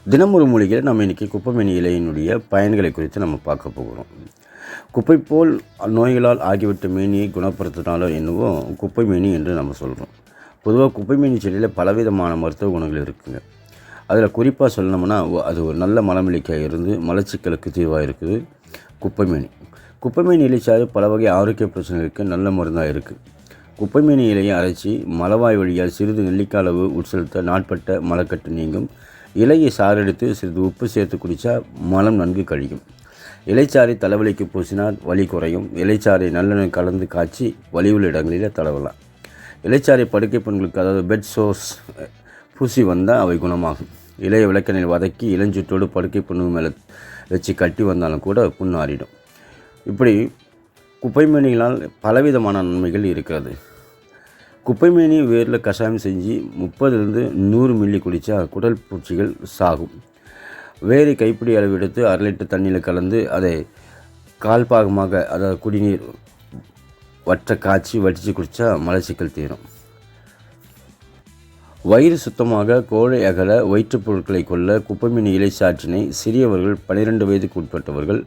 தினம் ஒரு மூலிகையில் நம்ம இன்றைக்கி குப்பைமேனி இலையினுடைய பயன்களை குறித்து நம்ம பார்க்க போகிறோம். குப்பை போல் நோய்களால் ஆகிவிட்ட மேனியை குணப்படுத்தினாலோ என்னவோ குப்பைமேனி என்று நம்ம சொல்கிறோம். பொதுவாக குப்பைமேனி செடியில் பலவிதமான மருத்துவ குணங்கள் இருக்குதுங்க. அதில் குறிப்பாக சொல்லணும்னா அது ஒரு நல்ல மலமிளக்கியாக இருந்து மலச்சிக்கலுக்கு தீர்வாக இருக்குது குப்பைமேனி. குப்பைமேனி இலைச்சாறு பல வகை ஆரோக்கிய பிரச்சனைகளுக்கு நல்ல மருந்தாக இருக்குது. குப்பைமேனி இலையை அரைச்சி மலவாய் வழியால் சிறிது நெல்லிக்காய் அளவு உட்செலுத்த நாட்பட்ட மலக்கட்டு நீங்கும். இலையை சாறெடுத்து சிறிது உப்பு சேர்த்து குடித்தா மலம் நன்கு கழியும். இலைச்சாறை தலைவலிக்கு பூசினால் வலி குறையும். இலைச்சாறை நல்லெண்ணெய் கலந்து காய்ச்சி வலியுள்ள இடங்களில் தடவலாம். இலைச்சாறை படுக்கை பெண்களுக்கு, அதாவது பெட் சோர்ஸ், பூசி வந்தால் அவை குணமாகும். இலையை விளக்கெண்ணில் வதக்கி இளஞ்சுட்டோடு படுக்கை புண்ணு மேலே வச்சு கட்டி வந்தாலும் கூட புண்ணு ஆறிடும். இப்படி குப்பைமேனிகளால் பலவிதமான நன்மைகள் இருக்கிறது. குப்பைமேனி வேரில் கஷாயம் செஞ்சு 30-100 மில்லி குடித்தா குடல் பூச்சிகள் சாகும். வேரை கைப்பிடி அளவு எடுத்து 1/2 லிட்டர் தண்ணியில் கலந்து அதை கால்பாகமாக, அதாவது குடிநீர் வற்ற காய்ச்சி வடித்து குடித்தா மலச்சிக்கல் தீரும். வயிறு சுத்தமாக, கோழை அகல, வயிற்றுப் பொருட்களை கொல்ல குப்பைமேனி இலை சாற்றினை சிறியவர்கள் 12 வயதுக்கு உட்பட்டவர்கள்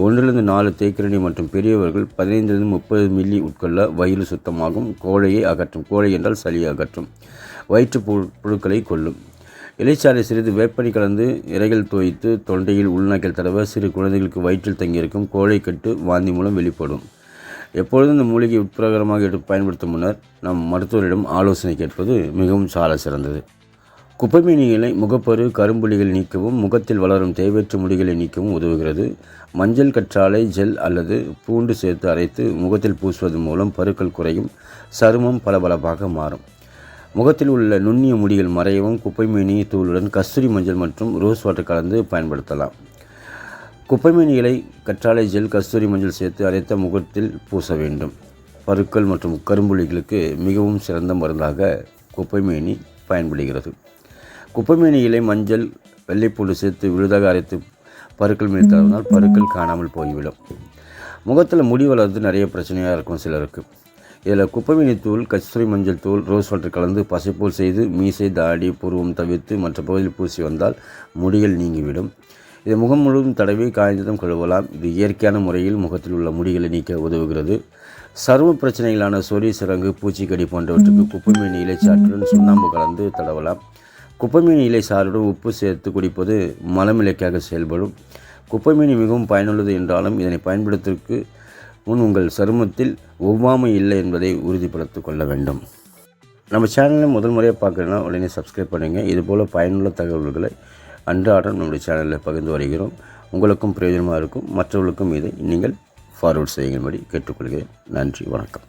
1-4 தேக்கரண்டி மற்றும் பெரியவர்கள் 15-30 மில்லி உட்கொள்ள வயிறு சுத்தமாகும். கோழையை அகற்றும். கோழை என்றால் சளியை அகற்றும். வயிற்று புழுக்களை கொல்லும். இலைச்சாறை சிறிது வேப்பனி கலந்து இறைகள் தோய்த்து தொண்டையில் உள்நாக்கில் தடவ சிறு குழந்தைகளுக்கு வயிற்றில் தங்கியிருக்கும் கோழை கட்டு வாந்தி மூலம் வெளிப்படும். எப்பொழுதும் இந்த மூலிகை உட்பிரகாரமாக பயன்படுத்தும் முன்னர் நம் மருத்துவரிடம் ஆலோசனை கேட்பது மிகவும் சால சிறந்தது. குப்பைமேனி இலை முகப்பரு, கரும்புள்ளிகள் நீக்கவும், முகத்தில் வளரும் தேவையற்ற முடிகளை நீக்கவும் உதவுகிறது. மஞ்சள் கற்றாழை ஜெல் அல்லது பூண்டு சேர்த்து அரைத்து முகத்தில் பூசுவதன் மூலம் பருக்கள் குறையும். சருமம் பளபளப்பாக மாறும். முகத்தில் உள்ள நுண்ணிய முடிகள் மறையவும் குப்பைமேனி தூளுடன் கஸ்தூரி மஞ்சள் மற்றும் ரோஸ் வாட்டர் கலந்து பயன்படுத்தலாம். குப்பைமேனி இலை, கற்றாழை ஜெல், கஸ்தூரி மஞ்சள் சேர்த்து அரைத்த முகத்தில் பூச வேண்டும். பருக்கள் மற்றும் கரும்புள்ளிகளுக்கு மிகவும் சிறந்த மருந்தாக குப்பைமேனி பயன்படுகிறது. குப்பைமேனி இலை, மஞ்சள், வெள்ளைப்பூண்டு சேர்த்து விழுதாக அரைத்து பருக்கள் மீது தடவினால் பருக்கள் காணாமல் போய்விடும். முகத்தில் முடி வளர்றது நிறைய பிரச்சனையாக இருக்கும் சிலருக்கு. இதில் குப்பைமேனி தூள், கஸ்தூரி மஞ்சள் தூள், ரோஸ் வாட்டர் கலந்து பசைப்போல் செய்து மீசை, தாடி, புருவம் தவிர்த்து மற்ற பகுதியில் பூசி வந்தால் முடிகள் நீங்கிவிடும். இதை முகம் முழுவதும் தடவி காய்ந்ததும் கழுவலாம். இது இயற்கையான முறையில் முகத்தில் உள்ள முடிகளை நீக்க உதவுகிறது. சரும பிரச்சனைகளான சொறி, சிரங்கு, பூச்சிக்கடி போன்றவற்றுக்கு குப்பைமேனி இலை சாற்றுடன் சுண்ணாம்பு கலந்து தடவலாம். குப்பைமேனி இலை சாறுடன் உப்பு சேர்த்து குடிப்பது மலமிளக்கியாக செயல்படும். குப்பைமேனி மிகவும் பயனுள்ளது என்றாலும் இதனை பயன்படுத்துவதற்கு முன் உங்கள் சருமத்தில் ஒவ்வாமை இல்லை என்பதை உறுதிப்படுத்திக் கொள்ள வேண்டும். நம்ம சேனலை முதல் முறையாக பார்க்குறதுனா உடனே சப்ஸ்கிரைப் பண்ணுங்கள். இதுபோல் பயனுள்ள தகவல்களை அன்றாடம் நம்முடைய சேனலில் பகிர்ந்து வருகிறோம். உங்களுக்கும் பிரயோஜனமாக இருக்கும். மற்றவர்களுக்கும் இதை நீங்கள் ஃபார்வர்ட் செய்யும்படி கேட்டுக்கொள்கிறேன். நன்றி, வணக்கம்.